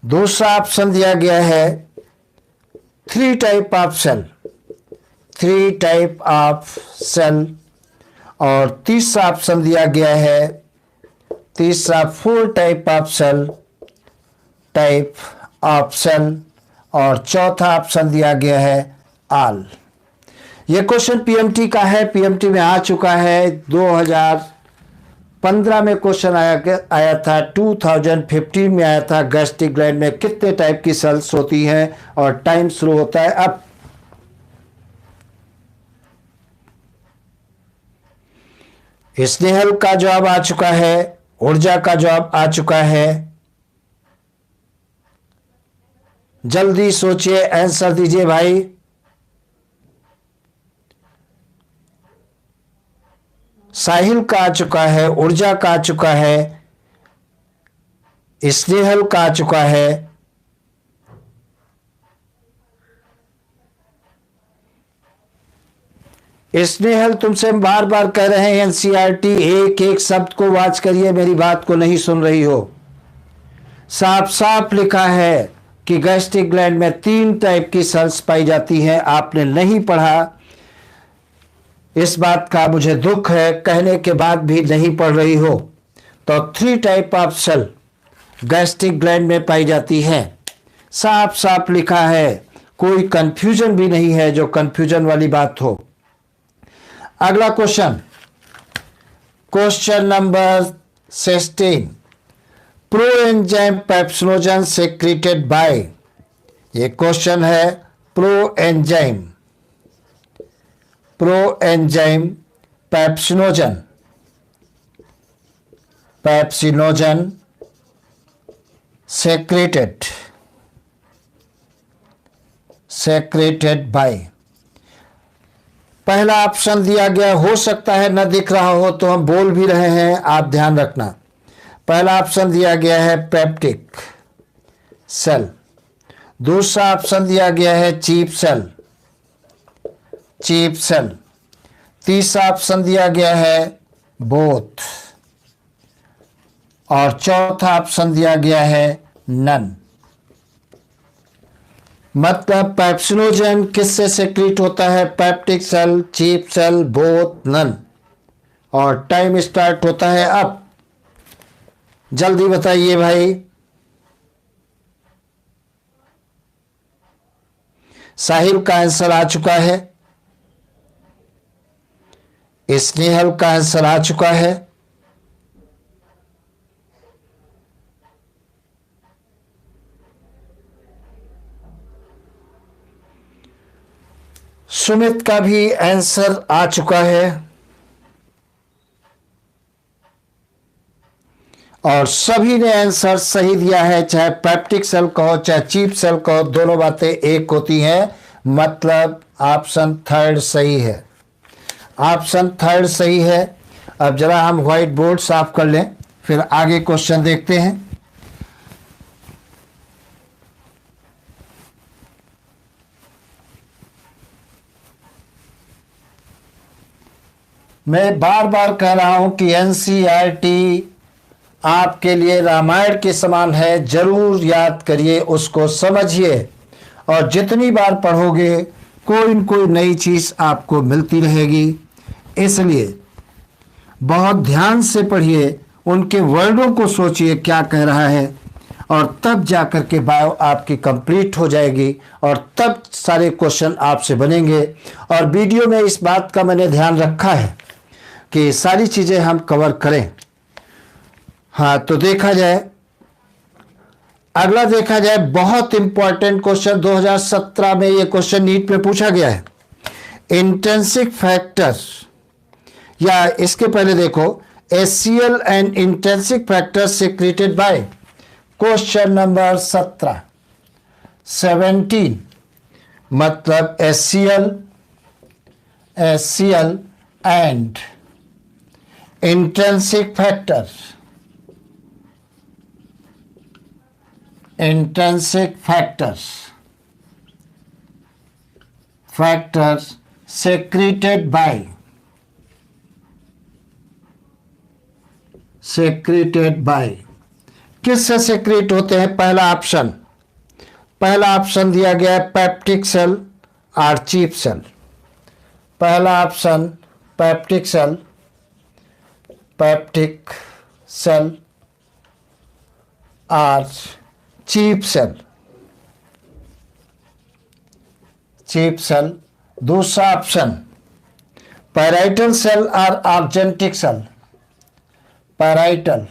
दूसरा ऑप्शन दिया गया है 3 type of cell, 3 type of cell. और तीसरा ऑप्शन दिया गया है, तीसरा 4 type of cell, type of cell. और चौथा ऑप्शन दिया गया है आल। यह क्वेश्चन पीएमटी का है, पीएमटी में आ चुका है। 2015 में क्वेश्चन आया था, 2015 में आया था। गैस्ट्रिक ग्लैंड में कितने टाइप की सेल्स होती हैं और टाइम शुरू होता है अब। स्नेहल का जवाब आ चुका है, ऊर्जा का जवाब आ चुका है। जल्दी सोचिए, आंसर दीजिए भाई। साहिल का आ चुका है, ऊर्जा का आ चुका है, स्नेहल का आ चुका है। स्नेहल तुमसे बार बार कह रहे हैं एनसीईआरटी, एक एक शब्द को वाच करिए, मेरी बात को नहीं सुन रही हो। साफ साफ लिखा है कि गैस्ट्रिक ग्लैंड में 3 टाइप की सेल्स पाई जाती हैं। आपने नहीं पढ़ा, इस बात का मुझे दुख है, कहने के बाद भी नहीं पढ़ रही हो। तो 3 type of cell gastric gland में पाई जाती है, साफ साफ लिखा है, कोई कंफ्यूजन भी नहीं है जो कंफ्यूजन वाली बात हो। अगला question, question number 16, proenzyme pepsinogen secreted bye, ये क्वेश्चन है प्रोएंजाइम पेप्सिनोजन सेक्रेटेड बाय। पहला ऑप्शन दिया गया, हो सकता है न दिख रहा हो तो हम बोल भी रहे हैं, आप ध्यान रखना। पहला ऑप्शन दिया गया है पेप्टिक सेल, दूसरा ऑप्शन दिया गया है चीफ सेल, तीसरा ऑप्शन दिया गया है बोथ, और चौथा ऑप्शन दिया गया है नन। मतलब पेप्सिनोजन किससे सेक्रेट होता है? Peptic cell, chief cell, both, none. और टाइम स्टार्ट होता है अब। जल्दी बताइए भाई। साहिल का आंसर आ चुका है, स्नेहल का आंसर आ चुका है, सुमित का भी आंसर आ चुका है, और सभी ने आंसर सही दिया है। चाहे पेप्टिक सेल कहो चाहे चीफ सेल कहो, दोनों बातें एक होती हैं। मतलब ऑप्शन थर्ड सही है, ऑप्शन थर्ड सही है। अब जरा हम व्हाइट बोर्ड साफ कर लें, फिर आगे क्वेश्चन देखते हैं। मैं बार बार कह रहा हूं कि एनसीईआरटी आपके लिए रामायण के समान है, जरूर याद करिए, उसको समझिए, और जितनी बार पढ़ोगे कोई न कोई नई चीज आपको मिलती रहेगी। इसलिए बहुत ध्यान से पढ़िए, उनके वर्डों को सोचिए क्या कह रहा है, और तब जाकर के बायो आपकी कंप्लीट हो जाएगी, और तब सारे क्वेश्चन आपसे बनेंगे। और वीडियो में इस बात का मैंने ध्यान रखा है कि सारी चीज़ें हम कवर करें। हाँ, तो देखा जाए, अगला देखा जाए, बहुत इंपॉर्टेंट क्वेश्चन 2017 में ये क्वेश्चन नीट में पूछा गया है। इंट्रिंसिक फैक्टर, या इसके पहले देखो, HCl and intrinsic factor secreted bye, question number 17 मतलब HCl and intrinsic factors secreted bye किससे सेक्रेट होते हैं? पहला ऑप्शन दिया गया है पेप्टिक सेल और चीफ सेल। पहला ऑप्शन पेप्टिक सेल और चीफ सेल। दूसरा ऑप्शन पैराइटल सेल और आर्जेंटिक सेल। पैराइटल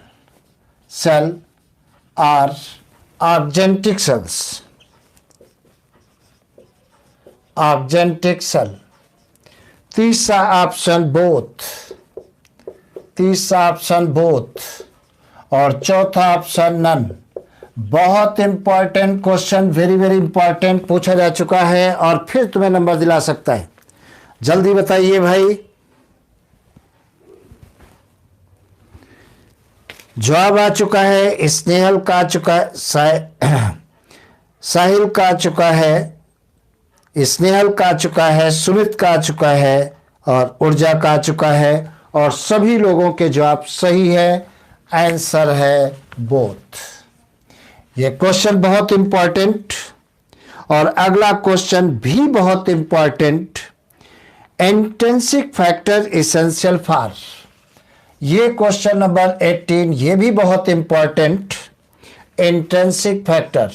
सेल और आर्जेंटिक सेल। तीसरा ऑप्शन बोथ तीसरा ऑप्शन बोथ और चौथा ऑप्शन नन। बहुत important question, very very important पूछा जा चुका है और फिर तुम्हें नंबर दिला सकता है। जल्दी बताइए भाई। जवाब आ चुका है, स्नेहल का आ चुका है, साहिल का आ चुका है, स्नेहल का आ चुका है, सुमित का आ चुका है और ऊर्जा का आ चुका है और सभी लोगों के जवाब सही है। आंसर है बोथ। ये क्वेश्चन बहुत इंपॉर्टेंट और अगला क्वेश्चन भी बहुत important. Intrinsic factor essential for, ये क्वेश्चन नंबर 18, ये भी बहुत इंपॉर्टेंट। इंट्रिंसिक फैक्टर,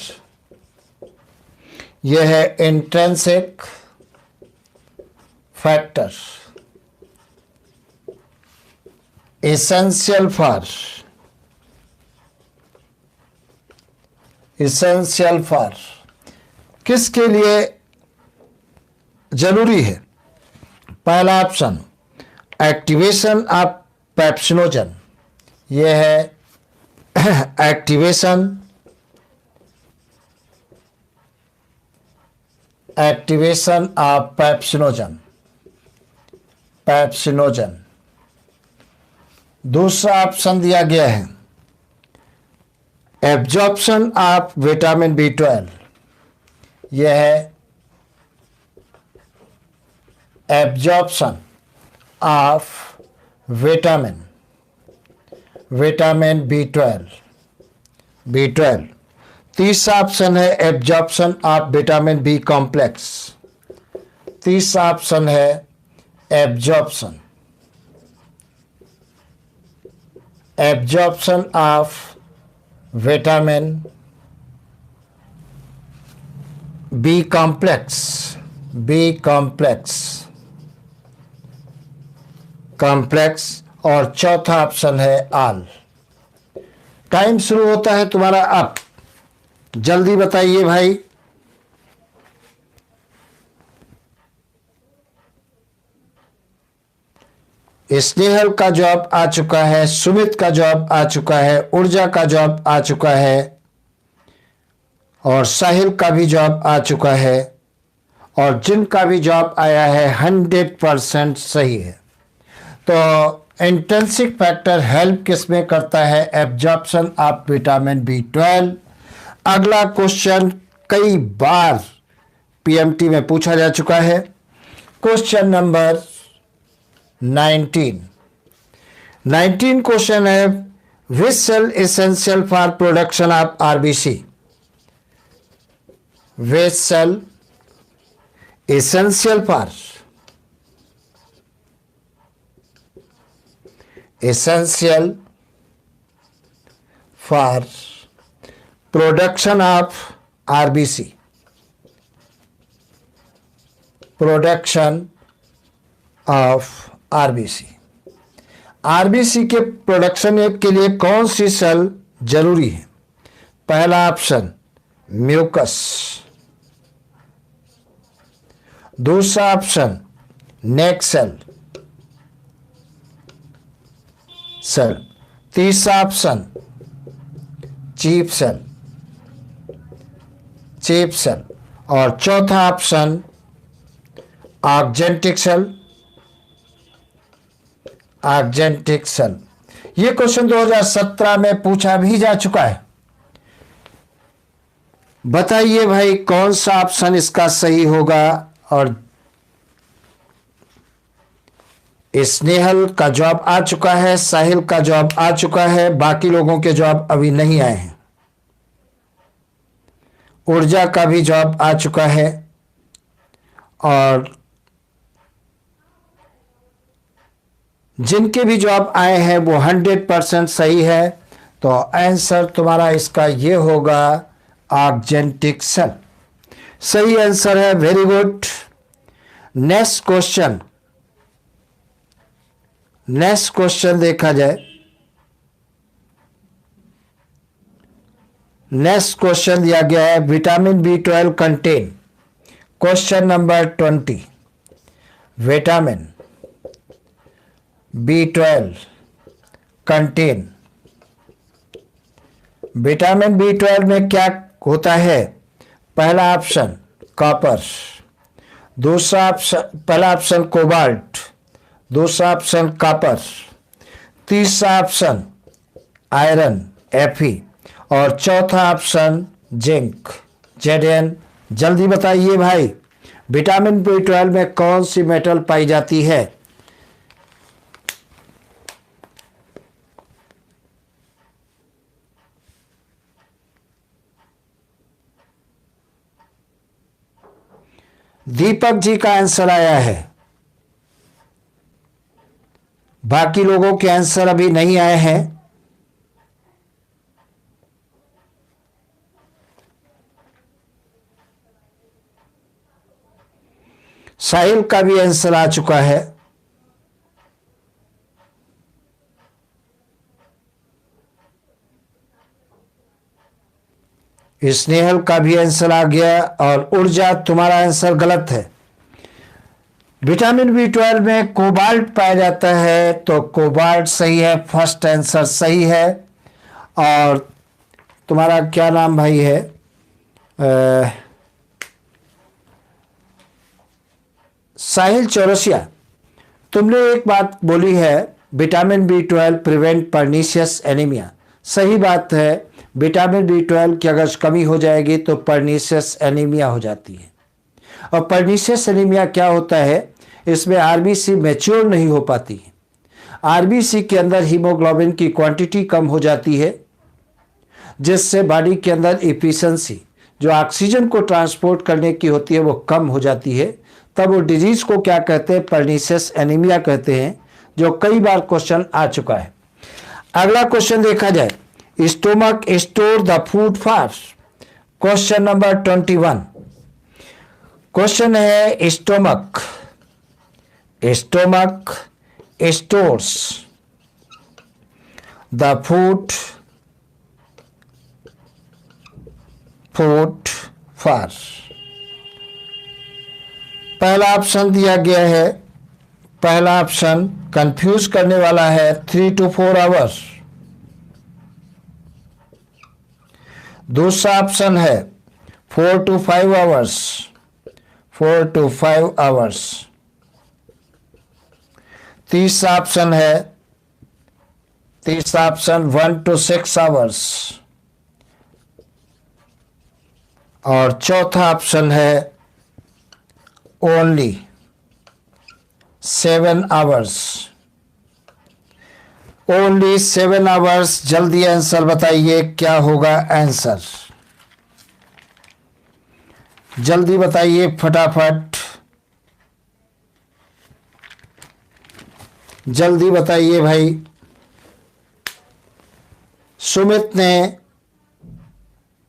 यह है intrinsic factor essential for, essential for किसके लिए जरूरी है? पहला ऑप्शन एक्टिवेशन ऑफ पेप्सिनोजन, यह है एक्टिवेशन ऑफ पेप्सिनोजन, पेप्सिनोजन। दूसरा ऑप्शन दिया गया है एब्जॉर्प्शन ऑफ विटामिन B12, यह है एब्जॉर्प्शन ऑफ विटामिन B12। तीसरा ऑप्शन है absorption of vitamin B complex, तीसरा ऑप्शन है absorption of vitamin B complex और चौथा ऑप्शन है ऑल। टाइम शुरू होता है तुम्हारा अब, जल्दी बताइए भाई। स्नेहल का जवाब आ चुका है, सुमित का जवाब आ चुका है, ऊर्जा का जवाब आ चुका है और साहिल का भी जवाब आ चुका है और जिनका भी जवाब आया है 100% सही है। तो इंट्रिंसिक फैक्टर हेल्प किस में करता है? Absorption of vitamin B12। अगला क्वेश्चन कई बार पीएमटी में पूछा जा चुका है, क्वेश्चन नंबर 19 क्वेश्चन है which cell essential for production of RBC, which cell essential for production of RBC, production of RBC के प्रोडक्शन के लिए कौन सी सेल जरूरी है? पहला ऑप्शन म्यूकस, दूसरा ऑप्शन नेक सेल, तीसरा ऑप्शन चीफ सेल और चौथा ऑप्शन ऑक्जेंटिक सेल। यह क्वेश्चन 2017 में पूछा भी जा चुका है। बताइए भाई कौन सा ऑप्शन इसका सही होगा? और स्नेहल का जवाब आ चुका है, साहिल का जवाब आ चुका है, बाकी लोगों के जवाब अभी नहीं आए हैं। ऊर्जा का भी जवाब आ चुका है और जिनके भी जवाब आए हैं वो 100% सही है। तो आंसर तुम्हारा इसका ये होगा ऑक्जेंटिक सेल, सही आंसर है। Very good. नेक्स्ट क्वेश्चन देखा जाए। नेक्स्ट क्वेश्चन दिया गया है vitamin B12 contain, question number 20, vitamin B12 contain. Vitamin B12 में क्या होता है? पहला ऑप्शन कॉपर, दूसरा ऑप्शन, पहला ऑप्शन कोबाल्ट, दूसरा ऑप्शन कॉपर, तीसरा ऑप्शन आयरन Fe और चौथा ऑप्शन जिंक Zn। जल्दी बताइए भाई, विटामिन B12 में कौन सी मेटल पाई जाती है? दीपक जी का आंसर आया है, बाकी लोगों के आंसर अभी नहीं आए हैं। साहिल का भी आंसर आ चुका है। स्नेहल का भी आंसर आ गया और ऊर्जा तुम्हारा आंसर गलत है। विटामिन B12 में कोबाल्ट पाया जाता है, तो कोबाल्ट सही है, फर्स्ट आंसर सही है। और तुम्हारा क्या नाम भाई है? साहिल चौरसिया, तुमने एक बात बोली है, vitamin B12 prevent pernicious anaemia. सही बात है, विटामिन B12 की अगर कमी हो जाएगी तो पर्नीशियस एनीमिया हो जाती है। और पर्नीशियस एनीमिया क्या होता है? इसमें आरबीसी मैच्योर नहीं हो पाती है, आरबीसी के अंदर हीमोग्लोबिन की क्वांटिटी कम हो जाती है, जिससे बॉडी के अंदर एफिशिएंसी जो ऑक्सीजन को ट्रांसपोर्ट करने की होती है वो कम हो जाती है। तब वो डिजीज को क्या कहते हैं? पर्नीशियस एनीमिया कहते हैं, जो कई बार क्वेश्चन आ चुका है। अगला क्वेश्चन देखा जाए, stomach store the food fast. Question number 21 question है, stomach stores the food fast. पहला ऑप्शन दिया गया है, पहला ऑप्शन कंफ्यूज करने वाला है, 3 to 4 आवर्स। दूसरा ऑप्शन है 4 to 5 आवर्स, 4 to 5 आवर्स। तीसरा ऑप्शन 1 to 6 आवर्स। और चौथा ऑप्शन है ओनली 7 आवर्स, ओनली 7 आवर्स। जल्दी आंसर बताइए, क्या होगा आंसर? जल्दी बताइए फटाफट, जल्दी बताइए भाई। सुमित ने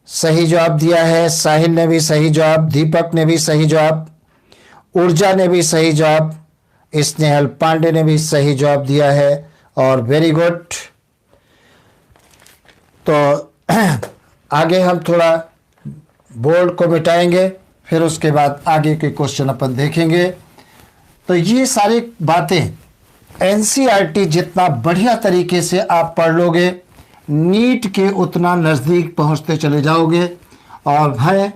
सही जवाब दिया है, साहिल ने भी सही जवाब, दीपक ने भी सही जवाब, ऊर्जा ने भी सही जवाब, स्नेहल पांडे ने भी सही जवाब दिया है। और वेरी गुड। तो आगे हम थोड़ा बोर्ड को मिटाएंगे, फिर उसके बाद आगे के क्वेश्चन अपन देखेंगे। तो ये सारी बातें एनसीईआरटी जितना बढ़िया तरीके से आप पढ़ लोगे, नीट के उतना नज़दीक पहुंचते चले जाओगे। और मैं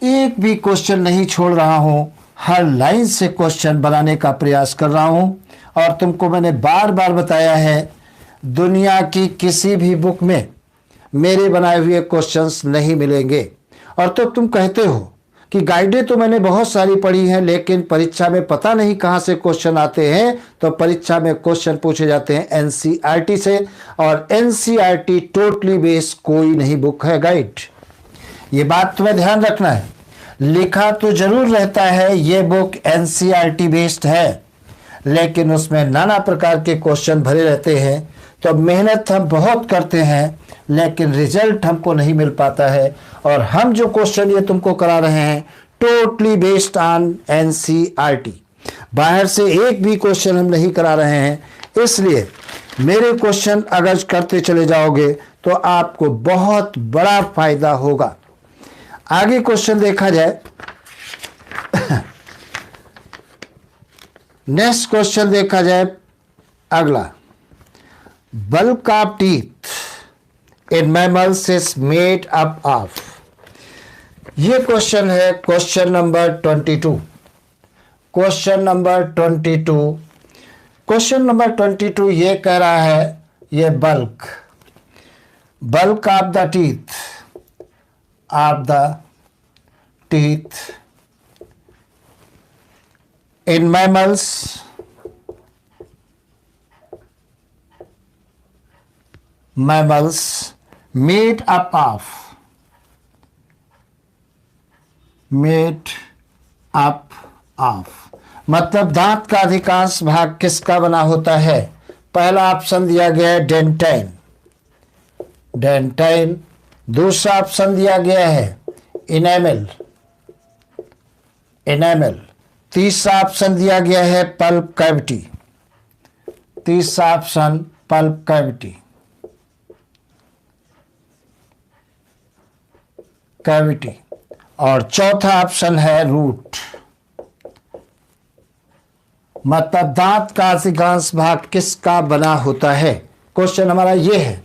एक भी क्वेश्चन नहीं छोड़ रहा हूं, हर लाइन से क्वेश्चन बनाने का प्रयास कर रहा हूं। और तुमको मैंने बार बार बताया है, दुनिया की किसी भी बुक में मेरे बनाए हुए क्वेश्चंस नहीं मिलेंगे। और तो तुम कहते हो कि गाइडें तो मैंने बहुत सारी पढ़ी हैं, लेकिन परीक्षा में पता नहीं कहाँ से क्वेश्चन आते हैं। तो परीक्षा में क्वेश्चन पूछे जाते हैं एनसीईआरटी से, और एनसीईआरटी टोटली बेस्ड कोई नहीं बुक है गाइड। ये बात तुम्हें ध्यान रखना है। लिखा तो जरूर रहता है ये बुक एनसीईआरटी बेस्ड है, लेकिन उसमें नाना प्रकार के क्वेश्चन भरे रहते हैं। तो मेहनत हम बहुत करते हैं, लेकिन रिजल्ट हमको नहीं मिल पाता है। और हम जो क्वेश्चन ये तुमको करा रहे हैं टोटली बेस्ड ऑन एनसीईआरटी, बाहर से एक भी क्वेश्चन हम नहीं करा रहे हैं। इसलिए मेरे क्वेश्चन अगर करते चले जाओगे तो आपको बहुत बड़ा फायदा होगा। आगे क्वेश्चन देखा जाए, नेक्स्ट क्वेश्चन देखा जाए। अगला bulk of teeth in mammals is made up of। ये क्वेश्चन है question number 22। Question number 22, question number 22 ये कह रहा है, ये bulk of the teeth in mammals made up of मतलब दांत का अधिकांश भाग किसका बना होता है। पहला ऑप्शन दिया गया है डेंटाइन, दूसरा ऑप्शन दिया गया है इनेमल, तीसरा ऑप्शन दिया गया है पल्प कैविटी, और चौथा ऑप्शन है रूट। मतलब दांत का अधिकांश भाग किसका बना होता है। क्वेश्चन हमारा ये है,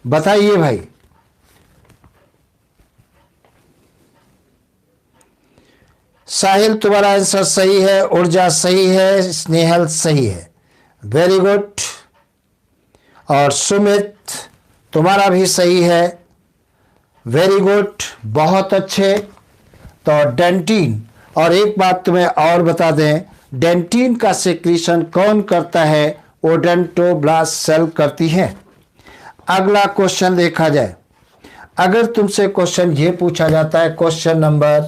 बताइए भाई। साहिल तुम्हारा आंसर सही है, ऊर्जा सही है, स्नेहल सही है, वेरी गुड। और सुमित तुम्हारा भी सही है, वेरी गुड, बहुत अच्छे। तो डेंटिन, और एक बात तुम्हें और बता दें, डेंटिन का सेक्रीशन कौन करता है, ओडोंटोब्लास्ट सेल करती हैं। अगला क्वेश्चन देखा जाए। अगर तुमसे क्वेश्चन ये पूछा जाता है, क्वेश्चन नंबर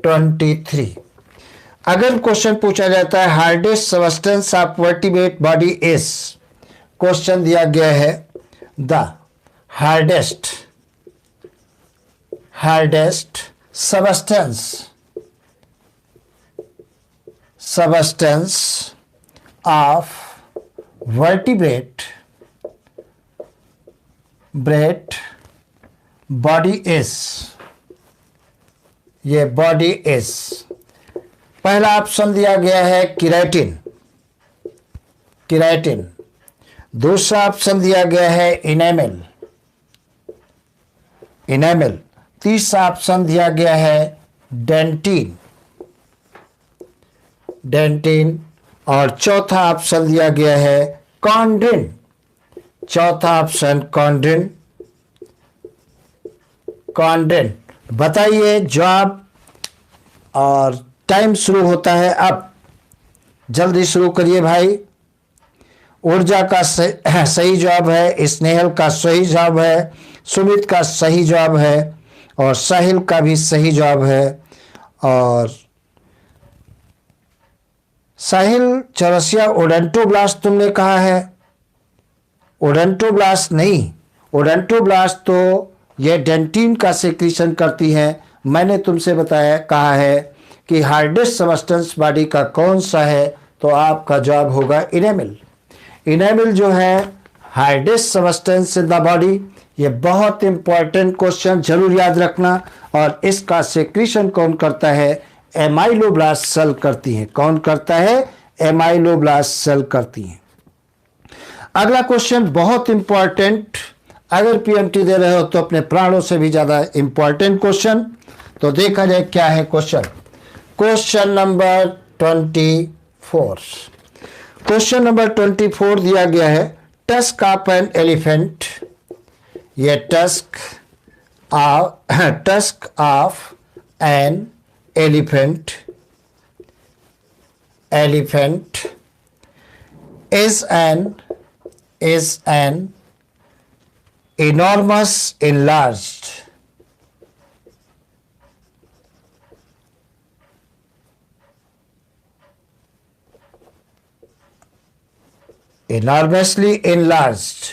23, अगर क्वेश्चन पूछा जाता है hardest substance of vertebrate body is, question दिया गया है the hardest substance of vertebrate body is, ये बॉडी इज। पहला ऑप्शन दिया गया है किराटिन, दूसरा ऑप्शन दिया गया है इनेमल, तीसरा ऑप्शन दिया गया है डेंटिन, और चौथा ऑप्शन दिया गया है कॉन्ड्रिन। चौथा ऑप्शन कॉन्ड्रिन। बताइए जवाब, और टाइम शुरू होता है अब, जल्दी शुरू करिए भाई। ऊर्जा का सही जवाब है, स्नेहल का सही जवाब है, सुमित का सही जवाब है, और साहिल का भी सही जवाब है। और साहिल चौरसिया ओडोंटोब्लास्ट तुमने कहा है, ओडोंटोब्लास्ट नहीं, ओडोंटोब्लास्ट तो ये डेंटिन का सेक्रीशन करती हैं। मैंने तुमसे कहा है कि हार्डेस्ट सबस्टेंस बॉडी का कौन सा है, तो आपका जवाब होगा इनेमल जो है hardest substance in the body. ये बहुत इंपॉर्टेंट क्वेश्चन, जरूर याद रखना। और इसका सेक्रीशन कौन करता है, एमाइलोब्लास्ट सेल करती है। कौन करता है, एमाइलोब्लास्ट सेल करती है। अगला क्वेश्चन बहुत इंपॉर्टेंट, अगर पीएमटी दे रहे हो तो अपने प्राणों से भी ज्यादा इंपॉर्टेंट क्वेश्चन। तो देखा जाए क्या है question. Question number 24, question number 24 दिया गया है, टस्क ऑफ एन एलिफेंट, ये tusk of an elephant is an enormous enormously enlarged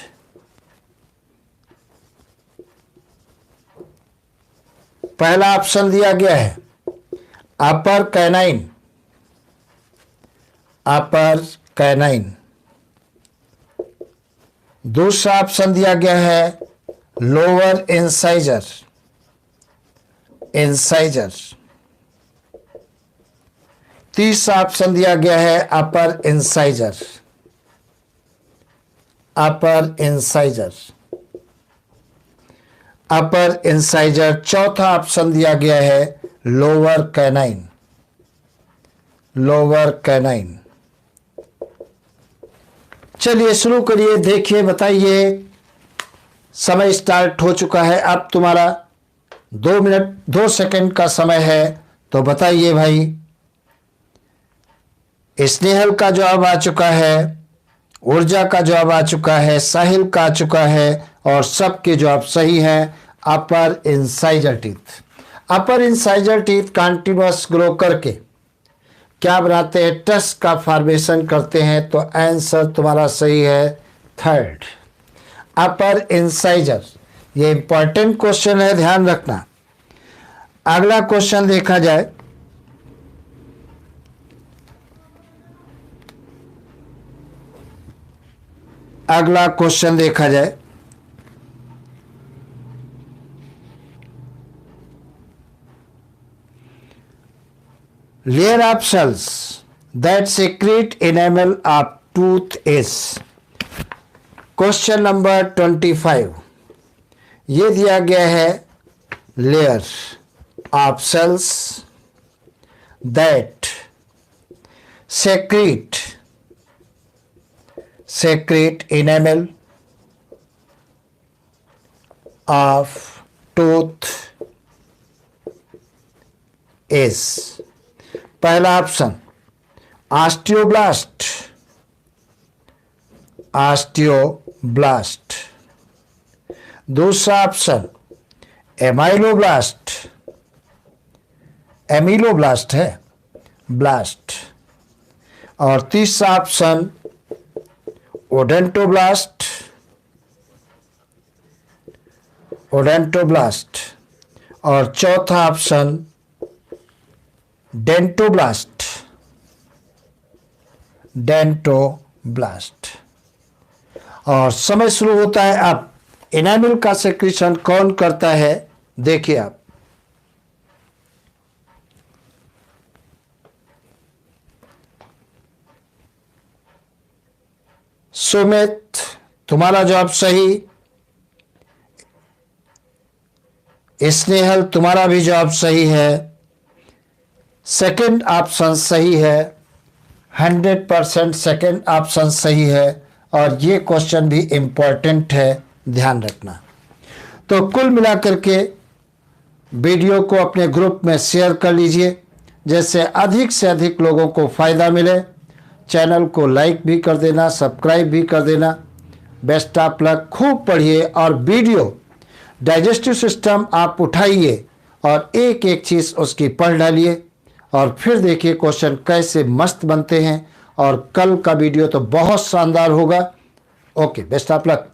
पहला ऑप्शन दिया गया है अपर कैनाइन, दूसरा ऑप्शन दिया गया है लोअर इंसाइजर, तीसरा ऑप्शन दिया गया है अपर इंसाइजर, अपर इंसाइजर, अपर इंसाइजर। चौथा ऑप्शन दिया गया है लोअर कैनाइन, लोअर कैनाइन। चलिए शुरू करिए, देखिए बताइए। समय स्टार्ट हो चुका है, अब तुम्हारा 2 मिनट 2 सेकंड का समय है, तो बताइए भाई। स्नेहल का जवाब आ चुका है, ऊर्जा का जवाब आ चुका है, साहिल का आ चुका है और सबके जवाब सही हैं। अपर इंसाइजर टीथ, अपर इंसाइजर टीथ कंटिन्यूअस ग्रो करके क्या बनाते हैं? टस्ट का फॉर्मेशन करते हैं। तो आंसर तुम्हारा सही है थर्ड, अपर इंसाइजर। ये इंपॉर्टेंट क्वेश्चन है, ध्यान रखना। अगला क्वेश्चन देखा जाए। अगला क्वेश्चन देखा जाए। Layer of cells that secrete enamel of tooth is। Question number 25 ये दिया गया है, layer of cells that secrete enamel of tooth is। पहला ऑप्शन ऑस्टियोब्लास्ट, ऑस्टियोब्लास्ट। दूसरा ऑप्शन एमाइलोब्लास्ट, एमिलोब्लास्ट है, ब्लास्ट। और तीसरा ऑप्शन ओडेंटोब्लास्ट, ओडेंटोब्लास्ट। और चौथा ऑप्शन डेंटोब्लास्ट, डेंटोब्लास्ट। और समय शुरू होता है अब। एनामिल का सेक्रेशन कौन करता है? देखिए आप, सुमित तुम्हारा जवाब सही, स्नेहल तुम्हारा भी जवाब सही है, सेकंड ऑप्शन सही है, 100% सेकंड ऑप्शन सही है। और ये क्वेश्चन भी इम्पोर्टेंट है, ध्यान रखना। तो कुल मिलाकर के वीडियो को अपने ग्रुप में शेयर कर लीजिए, जैसे अधिक से अधिक लोगों को फ़ायदा मिले। चैनल को लाइक भी कर देना, सब्सक्राइब भी कर देना। बेस्ट ऑफ लक, खूब पढ़िए और वीडियो डाइजेस्टिव सिस्टम आप उठाइए और एक एक चीज़ उसकी पढ़ डालिए और फिर देखिए क्वेश्चन कैसे मस्त बनते हैं। और कल का वीडियो तो बहुत शानदार होगा। Okay, best of luck.